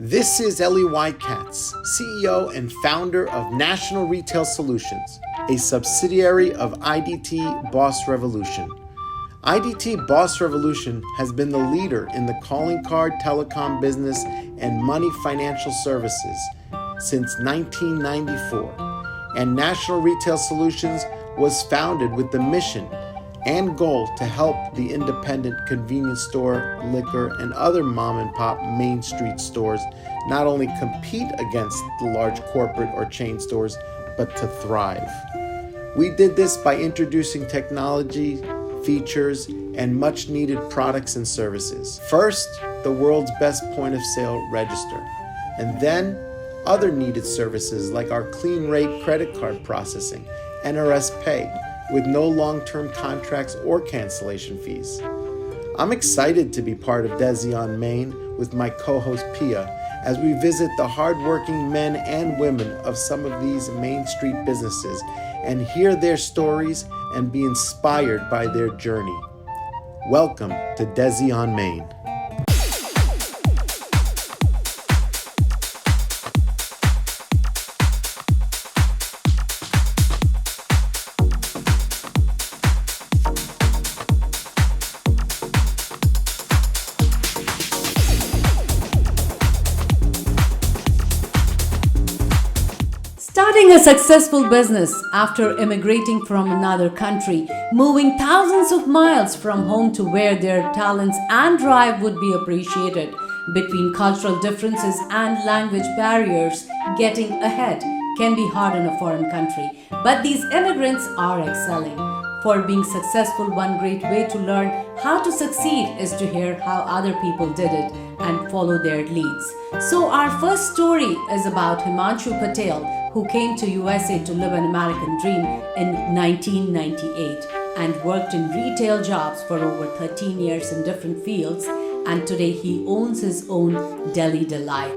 This is Ellie Whitekatz, CEO and founder of National Retail Solutions, a subsidiary of IDT Boss Revolution. IDT Boss Revolution has been the leader in the calling card telecom business and money financial services since 1994, and National Retail Solutions was founded with the mission and goal to help the independent convenience store, liquor, and other mom-and-pop Main Street stores not only compete against the large corporate or chain stores, but to thrive. We did this by introducing technology, features, and much-needed products and services. First, the world's best point-of-sale register, and then other needed services like our clean rate credit card processing, NRS Pay, with no long-term contracts or cancellation fees. I'm excited to be part of Desis on Main with my co-host Pia as we visit the hardworking men and women of some of these Main Street businesses and hear their stories and be inspired by their journey. Welcome to Desis on Main. Starting a successful business after immigrating from another country, moving thousands of miles from home to where their talents and drive would be appreciated. Between cultural differences and language barriers, getting ahead can be hard in a foreign country. But these immigrants are excelling. For being successful, one great way to learn how to succeed is to hear how other people did it and follow their leads. So our first story is about Himanshu Patel, who came to USA to live an American dream in 1998 and worked in retail jobs for over 13 years in different fields, and today he owns his own Deli Delight.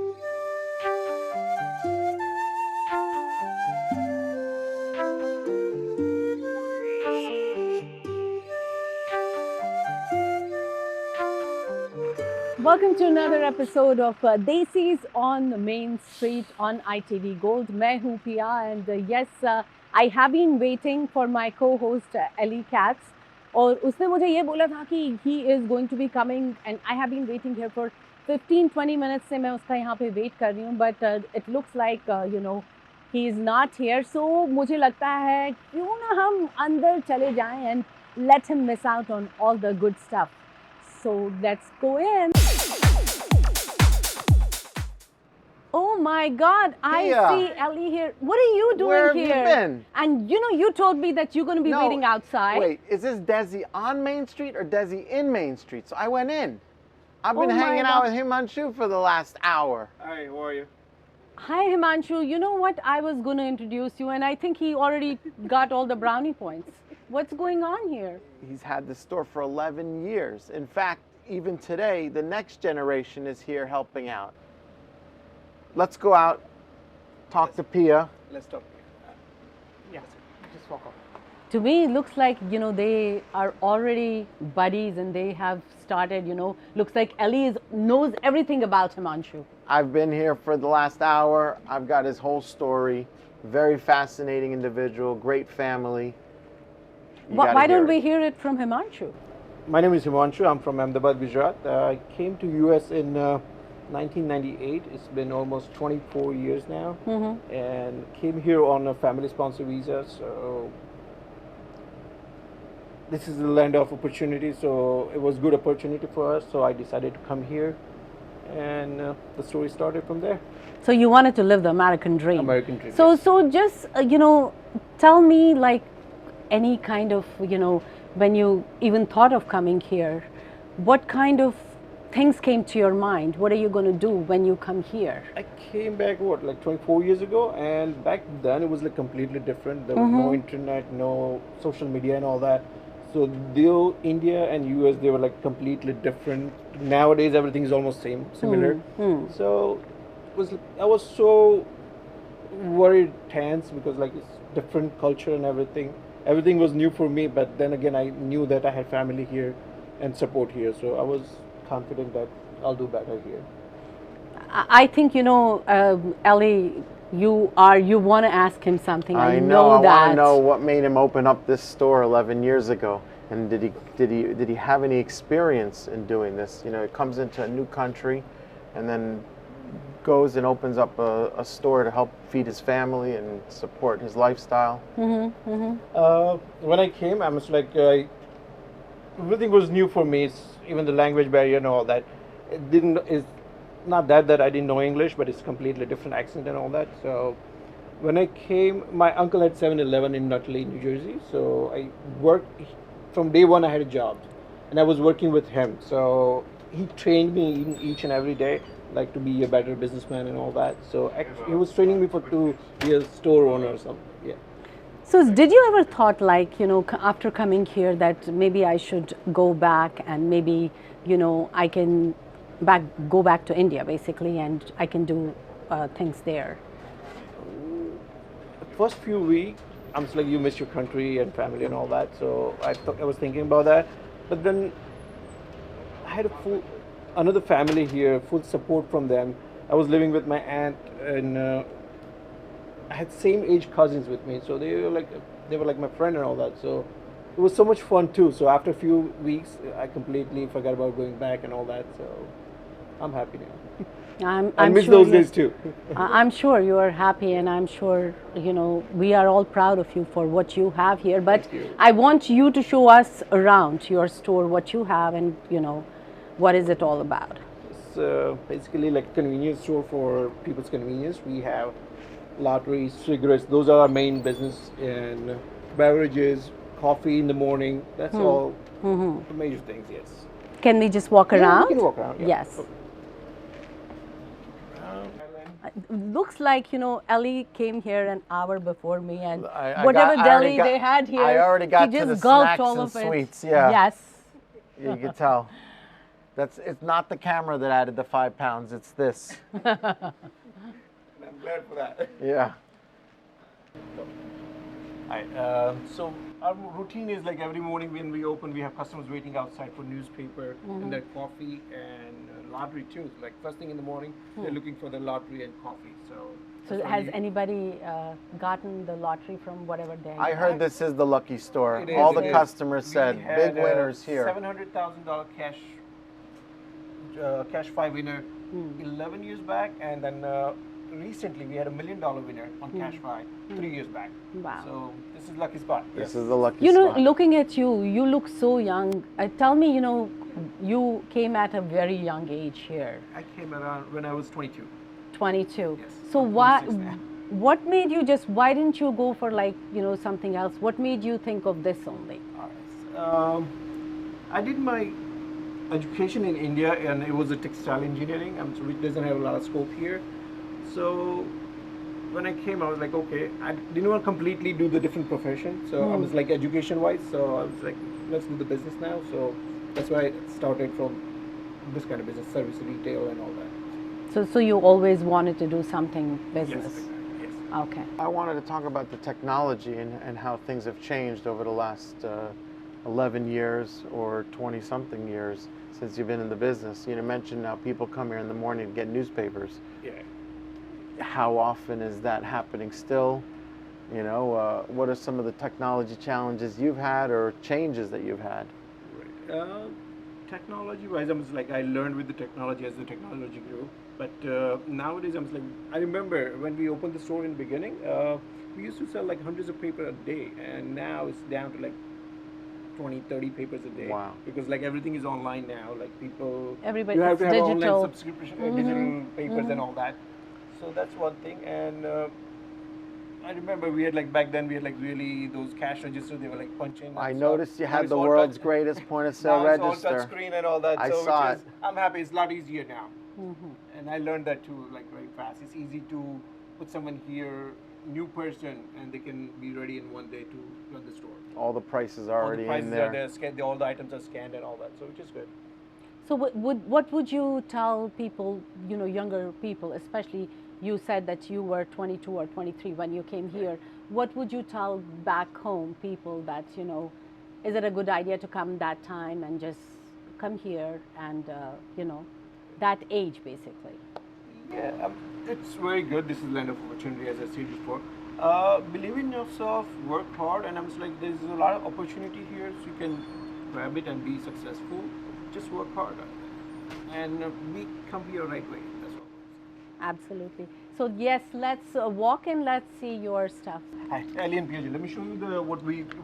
Welcome to another episode of Desis on Main Street on ITV Gold. मैं हूँ Pia and yes, I have been waiting for my co-host Ellie Katz. और उसने मुझे ये बोला था कि he is going to be coming and I have been waiting here for 15-20 minutes से मैं उसका यहाँ पे wait कर रही हूँ, but it looks like he is not here. So मुझे लगता है क्यों ना हम अंदर चले जाएं and let him miss out on all the good stuff. So let's go in. Oh my God, I see Ellie here. What are you doing Where have here? you been? And you told me that you're going to be waiting outside. Wait, is this Desi on Main Street or Desi in Main Street? So I went in. I've been Oh my hanging out God. with Himanshu for the last hour. Hi, how are you? Hi Himanshu, you know what? I was going to introduce you and I think he already got all the brownie points. What's going on here? He's had the store for 11 years. In fact, even today, the next generation is here helping out. Let's go out, talk to Pia. Let's talk. Yeah, just walk off. To me, it looks like, they are already buddies and they have started, looks like Ellie knows everything about Himanshu. I've been here for the last hour. I've got his whole story. Very fascinating individual, great family. Why don't we hear it from Himanshu? My name is Himanshu. I'm from Ahmedabad, Gujarat. I came to US in 1998. It's been almost 24 years now, and came here on a family-sponsored visa. So this is the land of opportunity. So it was good opportunity for us. So I decided to come here, and the story started from there. So you wanted to live the American dream. American dream. So yes. so just tell me like any kind of when you even thought of coming here, what kind of things came to your mind? What are you going to do when you come here? I came back like 24 years ago, and back then it was like completely different. There was no internet, no social media, and all that. So though India and US, they were like completely different. Nowadays everything is almost similar. So I was so worried, tense, because like it's different culture and everything. Everything was new for me, but then again I knew that I had family here and support here. So I was confident that I'll do better here. I think, Ellie, you want to ask him something. I know I want that. to know what made him open up this store 11 years ago, and did he have any experience in doing this? You know, it comes into a new country, and then goes and opens up a store to help feed his family and support his lifestyle. When I came, I was like, everything was new for me. Even the language barrier and all that. It's not that I didn't know English, but it's completely different accent and all that. So when I came, my uncle had 7-Eleven in Nutley, New Jersey. So I worked from day one. I had a job, and I was working with him. So he trained me in each and every day, like to be a better businessman and all that. So he was training me for 2 years, store owner or something. Yeah. So did you ever thought, like, after coming here, that maybe I should go back and maybe, I can go back to India basically, and I can do things there? First few weeks, I'm just like, you miss your country and family and all that. So I was thinking about that, but then I had another family here, full support from them. I was living with my aunt, and I had same age cousins with me, so they were like my friend and all that. So it was so much fun too. So after a few weeks, I completely forgot about going back and all that. So I'm happy now. I miss sure those you're- days too. I'm sure you are happy, and I'm sure, we are all proud of you for what you have here. But Thank you. I want you to show us around your store, what you have, and, what is it all about? It's basically like a convenience store for people's convenience. We have lotteries, cigarettes. Those are our main business, and beverages, coffee in the morning. That's all the major things. Yes. Can we just walk Yeah, around? we can walk around. Yeah. Yes. Looks like, Ellie came here an hour before me, and whatever deli they had here, I already got he to just the gulped snacks all and of it. sweets. Yeah. Yes. You can tell. It's not the camera that added the 5 pounds. It's this. I'm glad for that. Yeah. Hi. So our routine is like every morning when we open, we have customers waiting outside for newspaper and their coffee and lottery too. Like first thing in the morning, they're looking for the lottery and coffee. So that's why Has anybody gotten the lottery from whatever day? I heard this is the lucky store. It is, All the it is. customers said we big had, winners here. $700,000 cash 5 winner 11 years back, and then recently we had $1 million winner on cash 5 3 years back. Wow. So this is lucky spot. This Yes. is the lucky spot. Looking at you, you look so young. Tell me, you came at a very young age here, I came around when I was 22. 22. Yes, So I'm why? 26 now. What made you why didn't you go for like, something else? What made you think of this only? I did my education in India, and it was a textile engineering, so it doesn't have a lot of scope here. So when I came, I was like, okay, I didn't want to completely do the different profession. So I was like education-wise, so I was like, let's do the business now. So that's why I started from this kind of business, service, retail, and all that. So you always wanted to do something business? Yes. Okay. I wanted to talk about the technology and how things have changed over the last 11 years or 20-something years since you've been in the business. You mentioned how people come here in the morning to get newspapers. Yeah. How often is that happening still? What are some of the technology challenges you've had or changes that you've had? Technology-wise, I learned with the technology as the technology grew. But nowadays, I remember when we opened the store in the beginning, we used to sell like hundreds of paper a day, and now it's down to like 20, 30 papers a day. Wow. Because like everything is online now. Like people, Everybody- you have to it's have digital. online subscription, digital papers and all that. So that's one thing. And I remember we had back then we had really those cash registers. They were punching. I and noticed stuff. you Now had it's the all world's touch- greatest point of now sale it's all register. touch screen and all that. I so saw which is, it. I'm happy. It's a lot easier now. And I learned that too, very fast. It's easy to put someone here, new person, and they can be ready in one day to run the store. All the prices are All the already prices in there. are there, all the items are scanned and all that, so which is good. So what would you tell people, younger people, especially you said that you were 22 or 23 when you came here. What would you tell back home people that, is it a good idea to come that time and just come here and, that age basically? Yeah, it's very good. This is land of opportunity, as I said before. Believe in yourself, work hard, and I'm just like, there's a lot of opportunity here, so you can grab it and be successful. Just work hard, and we come here right way. That's all. Absolutely. So yes, let's walk in. Let's see your stuff. Hi, Alien PhD. Let me show you the what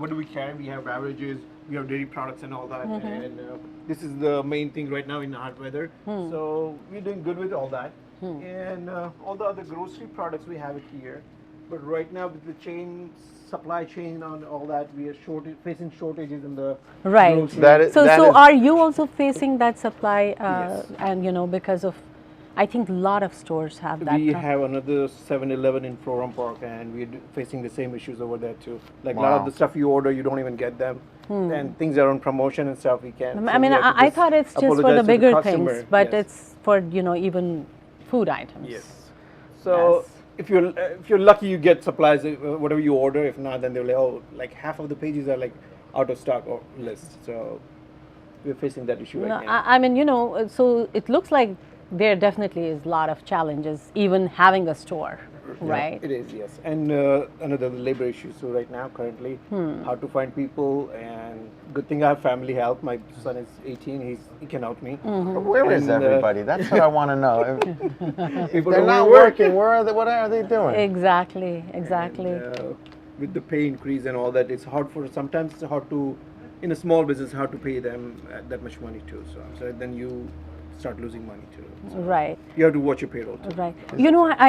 do we carry. We have beverages, we have dairy products and all that, and this is the main thing right now in hot weather. So we're doing good with all that, and all the other grocery products we have it here. But right now with the supply chain on all that, we are facing shortages in the Right. grocery. So are you also facing that supply? Yes. And because of, I think a lot of stores have that. We have another 7-Eleven in Florham Park, and we're facing the same issues over there too. Like a lot of the stuff you order, you don't even get them, and things are on promotion and stuff. We can't. I mean, I thought it's just for apologize the to bigger customer. things, but Yes. it's for even food items. Yes. So Yes. if you're lucky, you get supplies, whatever you order. If not, then they're like, oh, like half of the pages are like out of stock or list. So we're facing that issue No, right now. I mean, so it looks like there definitely is a lot of challenges, even having a store, right? It is, yes. And another labor issue. So right now, currently, how to find people, and good thing I have family help. My son is 18; he can help me. Where is And, everybody? That's what I want to know. If People they're don't not work. working, where are they? What are they doing? Exactly. And, with the pay increase and all that, it's hard for sometimes it's hard to, in a small business, hard to pay them that much money too. So then you start losing money too. So Right. you have to watch your payroll too. Right.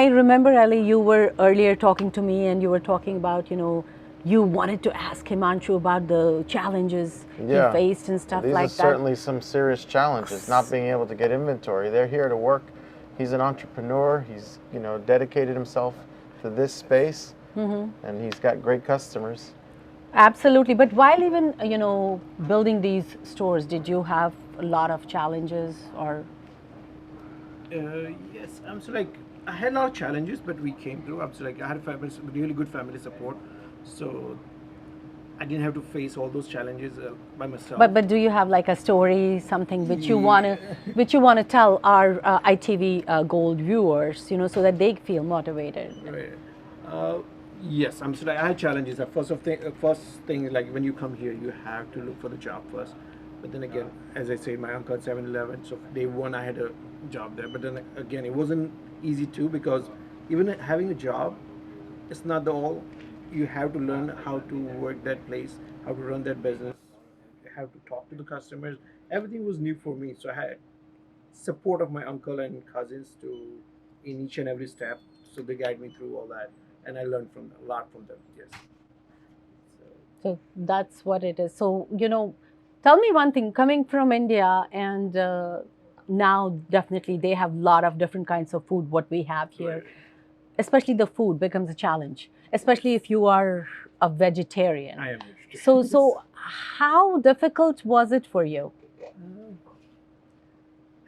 I remember, Ali, you were earlier talking to me and you were talking about, you wanted to ask Himanshu about the challenges Yeah. he faced and stuff These like are that. certainly some serious challenges. Not being able to get inventory. They're here to work. He's an entrepreneur. He's dedicated himself to this space, and he's got great customers. Absolutely. But while even, building these stores, did you have a lot of challenges or? Yes, I'm so like I had a lot of challenges, but we came through. I'm so like I had really good family support, so I didn't have to face all those challenges by myself. But do you have like a story, something which you wanna tell our ITV Gold viewers, so that they feel motivated? Right. Yes, I'm so like I had challenges. First thing is like when you come here, you have to look for the job first. But then again, as I said, my uncle had 7-Eleven, so day one I had a job there. But then again, it wasn't easy too, because even having a job, it's not the all. You have to learn how to work that place, how to run that business, how to talk to the customers. Everything was new for me, so I had support of my uncle and cousins in each and every step. So they guide me through all that, and I learned a lot from them. Yes. So that's what it is. So, tell me one thing, coming from India and now definitely they have a lot of different kinds of food, what we have here. Right. Especially the food becomes a challenge, especially if you are a vegetarian. I am vegetarian. So how difficult was it for you?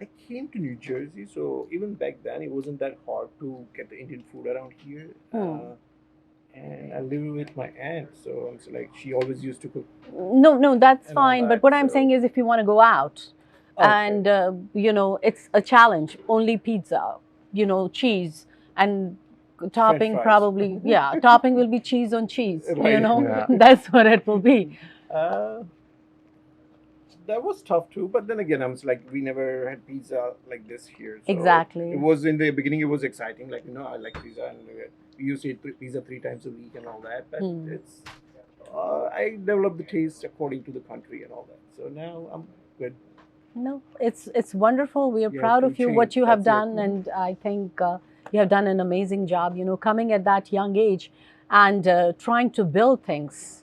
I came to New Jersey, so even back then it wasn't that hard to get the Indian food around here. And I live with my aunt, so it's like she always used to cook. No, that's And all fine. But that, what I'm so- saying is, if you want to go out, Okay. and it's a challenge. Only pizza, cheese and topping fries. probably. Yeah, topping will be cheese on cheese. Right. Yeah. That's what it will be. That was tough too, but then again, I'm just like we never had pizza like this here. So Exactly. It was in the beginning. It was exciting, like I like pizza, and we used to eat pizza 3 times a week and all that. But it's I developed the taste according to the country and all that. So now I'm good. No, it's wonderful. We are Yeah, proud to of you, what change, you have that's it. done, and I think you have done an amazing job. Coming at that young age and trying to build things.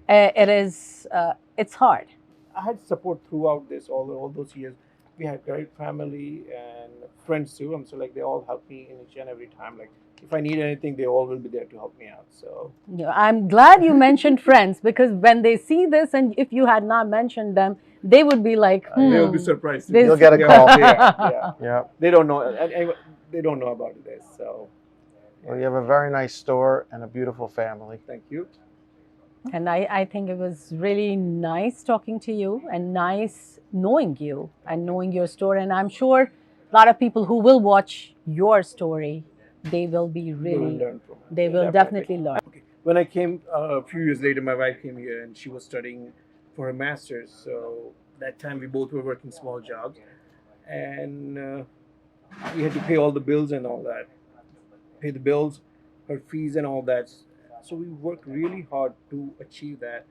It's hard. I had support throughout this all those years. We had great family and friends too. So like they all help me in each and every time. Like if I need anything, they all will be there to help me out. So Yeah, I'm glad you mentioned friends, because when they see this, and if you had not mentioned them, they would be like, they'll be surprised. too. This- You'll get a Yeah, call. Yeah. Yeah. They don't know. And they don't know about this. So Well, you have a very nice store and a beautiful family. thank you. And I think it was really nice talking to you and nice knowing you and knowing your store. And I'm sure a lot of people who will watch your story, they will be They will really, learn from it. they Yeah, will definitely learn. Okay. When I came a few years later, my wife came here and she was studying for her master's. So that time we both were working small jobs, and we had to pay all the bills and all that, pay the bills, her fees and all that. So we worked really hard to achieve that.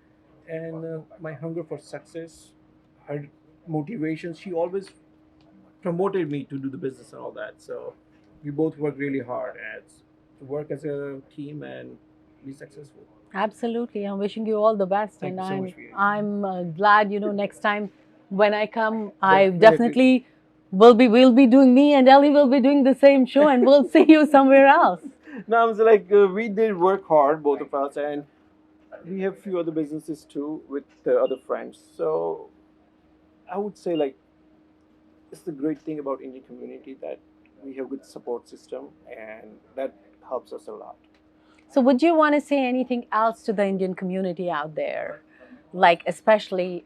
And my hunger for success, her motivation, she always promoted me to do the business and all that. So we both worked really hard to work as a team and be successful. Absolutely. I'm wishing you all the best. Thank And you so much for your- I'm glad, next time when I come, I Definitely. definitely we'll be doing, me and Ellie will be doing the same show and we'll see you somewhere else. No, I was like, we did work hard, both of us, and we have few other businesses too with the other friends. So I would say like it's the great thing about Indian community that we have good support system and that helps us a lot. So would you want to say anything else to the Indian community out there? Like especially,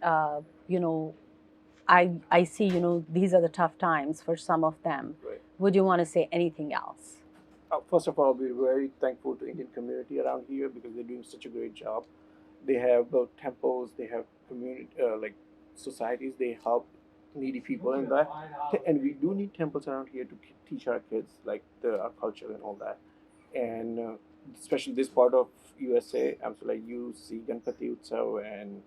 I see, these are the tough times for some of them. Right. Would you want to say anything else? First of all, we're very thankful to Indian community around here because they're doing such a great job. They have temples, they have community like societies. They help needy people and that. And we do need temples around here to teach our kids like our culture and all that. And especially this part of USA, I'm so like you see Ganpati Utsav and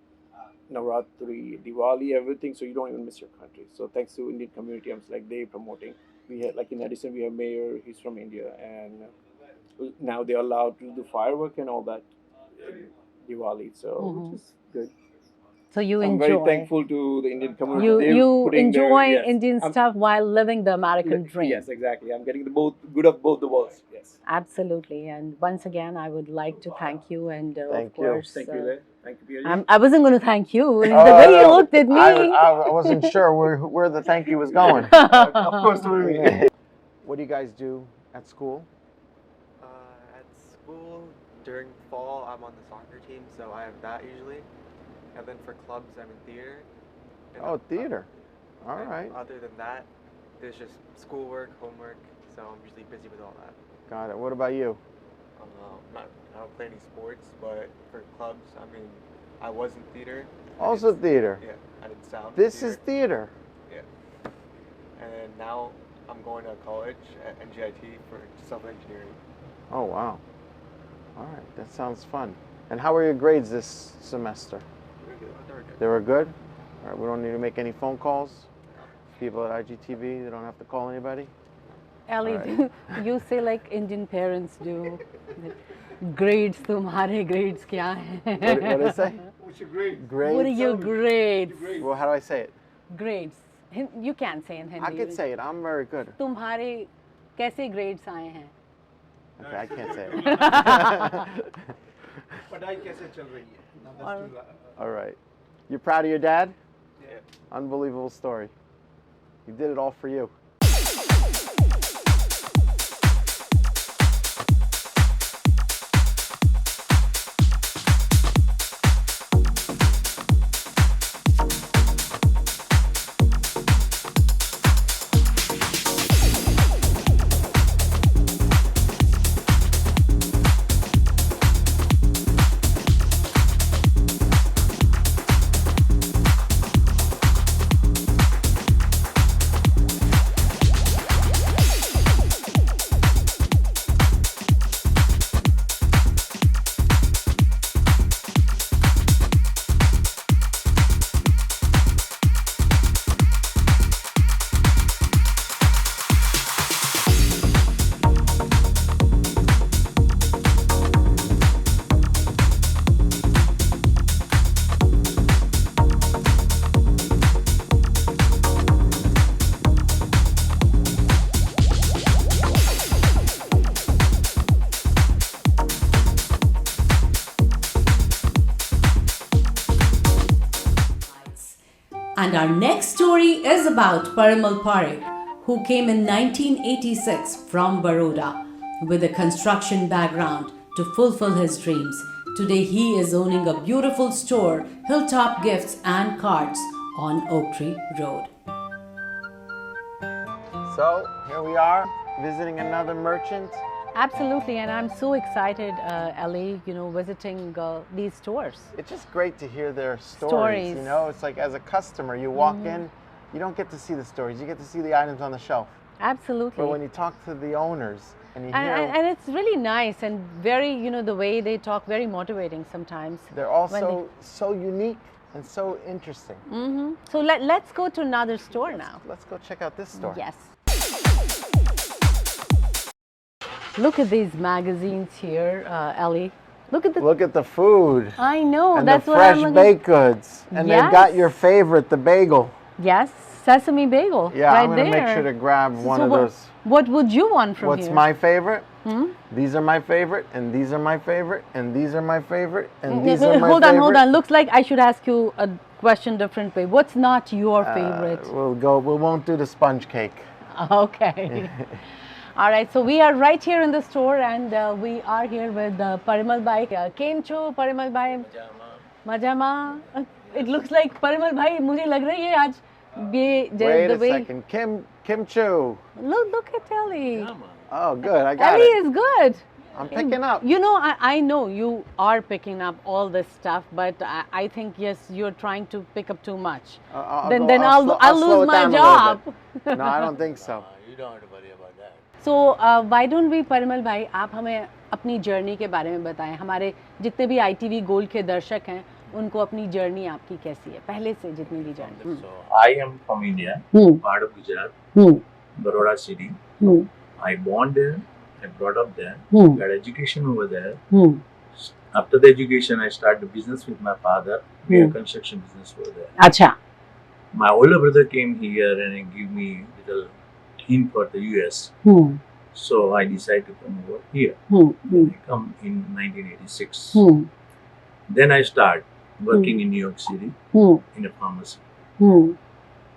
Navratri, Diwali, everything. So you don't even miss your country. So thanks to Indian community, I'm so like they promoting. We had like in Edison, we have mayor. He's from India, and now they're allowed to do firework and all that in Diwali. So which is good. So you I'm enjoy. very thankful to the Indian community. You They're you putting their- enjoy yes. Indian I'm- stuff while living the American dream. Yes, exactly. I'm getting the both good of both the worlds. Yes. Absolutely. And once again, I would like to thank you and Thank of you. course. Thank you, Lay. Thank you, Pierre. I wasn't going to thank you. The Oh, way you no. looked at me. I wasn't sure where the thank you was going. Of course, we What do you guys do at school? At school, during fall, I'm on the soccer team, so I have that usually. And then for clubs, I'm in theater. And Oh, theater. All and right. Other than that, there's just schoolwork, homework, so I'm usually busy with all that. Got it. What about you? I don't play any sports, but for clubs, I mean, I was in theater. I Also did- theater. Yeah, I did sound. This theater. is theater. Yeah. And then now I'm going to college at NGIT for civil engineering. Oh, wow. All right. That sounds fun. And how were your grades this semester? Very good. Very good. They were good? All right. We don't need to make any phone calls? People at IGTV, they don't have to call anybody? Ellie, Alright. you say like Indian parents do. Grades, तुम्हारे grades क्या हैं? What did I say? What's your grade? Grades? What are your grades? Well, how do I say it? Grades. You can say in Hindi. I can say it. I'm very good. तुम्हारे कैसे grades आए हैं? Okay, I can't say it. पढ़ाई कैसे चल रही है? Now that's too loud. All right. You proud of your dad? Yeah. Unbelievable story. He did it all for you. And our next story is about Parimal Parekh, who came in 1986 from Baroda with a construction background to fulfill his dreams. Today he is owning a beautiful store, Hilltop Gifts and Cards on Oak Tree Road. So here we are, visiting another merchant. Absolutely, and I'm so excited, Ellie, visiting these stores. It's just great to hear their stories. Stories. You know, it's like as a customer, you walk in, you don't get to see the stories. You get to see the items on the shelf. Absolutely. But when you talk to the owners and you and, hear, and it's really nice and very, the way they talk, very motivating sometimes. they're also so unique and so interesting. So let's go to another store now. Let's go check out this store. Yes. Look at these magazines here, Ellie. Look at the food. I know. And that's the what fresh I'm looking. baked goods. And they've got your favorite, the bagel. Yes, sesame bagel. Yeah, right I'm going to there. make sure to grab one of those. What would you want from What's here? my favorite? These are my favorite, and these are my favorite, and these are my favorite, and these are my hold favorite. on. Looks like I should ask you a question different way. What's not your favorite? We won't do the sponge cake. Okay. All right, so we are right here in the store, and we are here with Parimal Bhai. Came cho Parimal Bhai? Majama. It looks like Parimal Bhai. मुझे लग रही है आज Wait a second, Kim Chu. Look at Ellie. Oh, good, I got Ellie it. is good. I'm picking up. I know you are picking up all this stuff, but I think yes, you're trying to pick up too much. I'll I'll slow lose it my down a little job. bit. No, I don't think so. You don't have to worry about that. So why don't we, Parimal भाई, आप हमें अपनी journey के बारे में बताएं. हमारे जितने भी ITV गोल्ड के दर्शक हैं, उनको अपनी जर्नी आपकी कैसी है, पहले से जितनी भी journey. So I am from India, part of Gujarat, Baroda city. I born there, I brought up there, got education over there. After the education, I started business with my father. We had construction business over there. अच्छा. My older brother came here and he gave me little hint for the US. So I decided to come over here. I come in 1986. Then I start working in New York City in a pharmacy.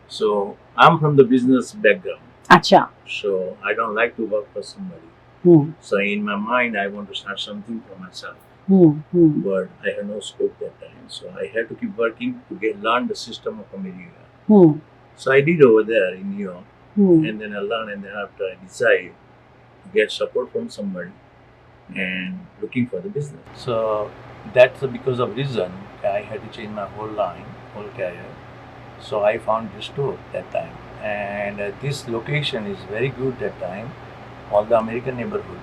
So I'm from the business background. अच्छा. So I don't like to work for somebody. So in my mind, I want to start something for myself. But I had no scope that time. So I had to keep working to learn the system of America. So I did over there in New York. And then I learned, and then after I decided to get support from somebody and looking for the business. So that's because of reason I had to change my whole line, whole career. So I found this store that time. And this location is very good that time. All the American neighborhood,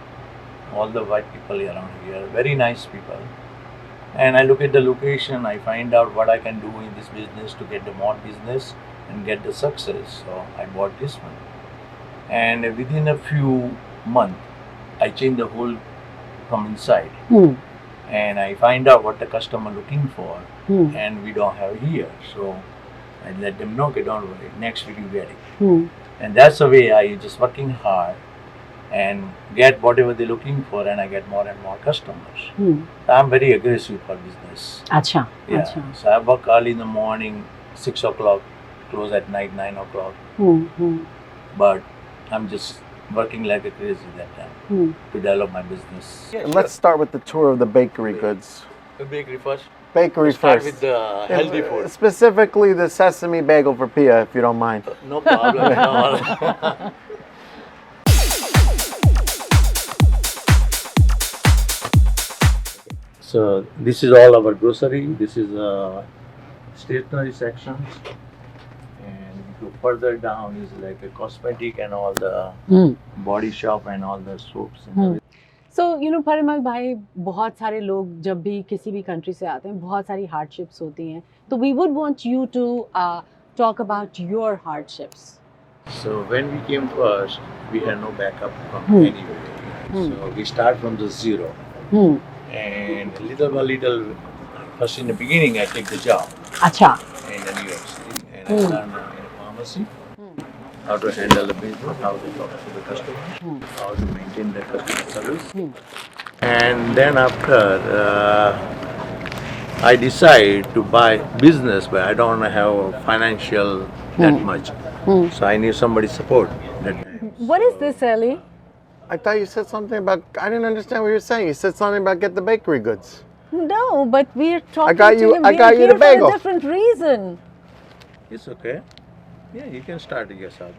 all the white people around here, very nice people. And I look at the location, I find out what I can do in this business to get the more business and get the success. So I bought this one. And within a few months, I changed the whole from inside. And I find out what the customer looking for, and we don't have here. So I let them know, okay, don't worry, next week you get it. And that's the way I just working hard and get whatever they're looking for, and I get more and more customers. So I'm very aggressive for business. अच्छा. Yeah. अच्छा. So I work early in the morning, 6 o'clock, close at night, 9 o'clock. But I'm just working like a crazy that time to develop my business. And let's start with the tour of the bakery goods. The bakery first. Bakery Start first. with the healthy food. Specifically the sesame bagel for Pia, if you don't mind. No problem at all. So this is all our grocery. This is stationery section, and if you go further down is like a cosmetic and all the body shop and all the soaps. And everything. So Parimal भाई, बहुत सारे लोग जब भी किसी भी country से आते हैं, बहुत सारी हार्डशिप्स होती हैं. तो we would want you to talk about your hardships. So when we came first, we had no backup from anywhere. So we start from the zero. And little by little, first in the beginning, I take the job अच्छा. in the New York City, and I learn in a pharmacy how to handle the business, how to talk to the customer, how to maintain the customer service. And then after, I decide to buy business, but I don't have financial that much. So I need somebody's support that time. What is this, Ellie? I thought you said something about, I didn't understand what you were saying. You said something about get the bakery goods. No, but we're talking got you- to him. I got We're you the here for bagel. a different reason. It's okay. Yeah, you can start yourself,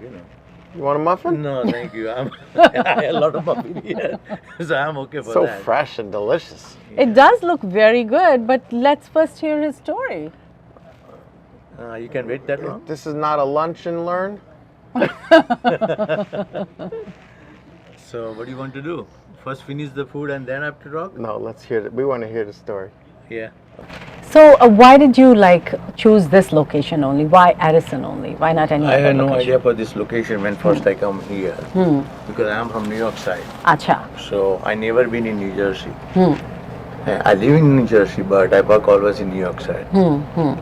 You want a muffin? No, thank you. I had a lot of muffin here, so I'm okay for So that. fresh and delicious. It does look very good, but let's first hear his story. You can wait that long? This is not a lunch and learn. So what do you want to do? First finish the food and then after talk? No, let's hear it. We want to hear the story. Yeah. So, why did you choose this location only? Why Addison only? Why not any I other had no location? idea for this location when first I come here because I'm from New York side. Acha. So I never been in New Jersey. I live in New Jersey, but I work always in New York side.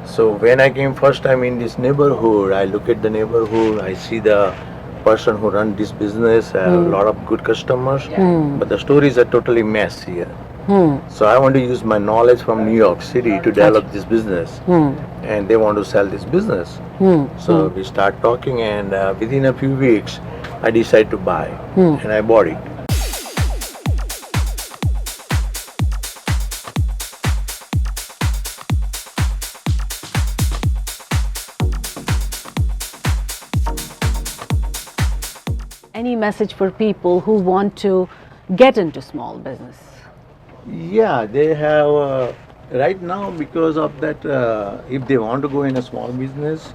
So when I came first time in this neighborhood, I look at the neighborhood, I see the person who run this business, a lot of good customers, but the stories are totally mess here. So I want to use my knowledge from New York City to develop this business, and they want to sell this business. So we start talking, and within a few weeks, I decide to buy, and I bought it. Any message for people who want to get into small business? Yeah, they have right now because of that. If they want to go in a small business,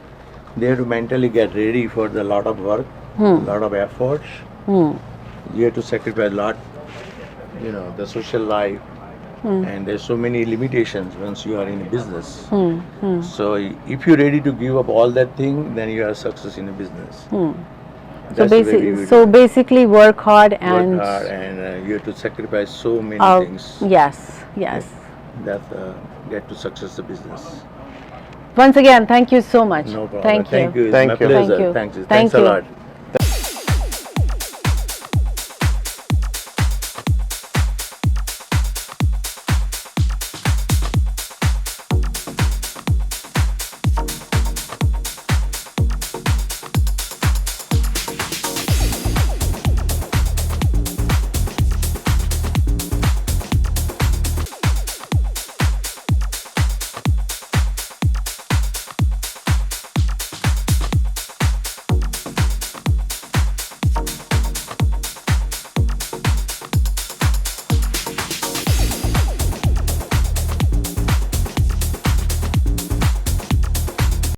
they have to mentally get ready for the lot of work, lot of efforts. You have to sacrifice a lot, the social life, and there's so many limitations once you are in a business. So if you're ready to give up all that thing, then you are success in a business. So basically, work hard and work hard, and you have to sacrifice so many things. Yes. That get to success the business. Once again, thank you so much. No problem. Thank you. Thank you. It's Thank my you. pleasure. Thank you. Thanks. Thank Thanks a you. lot.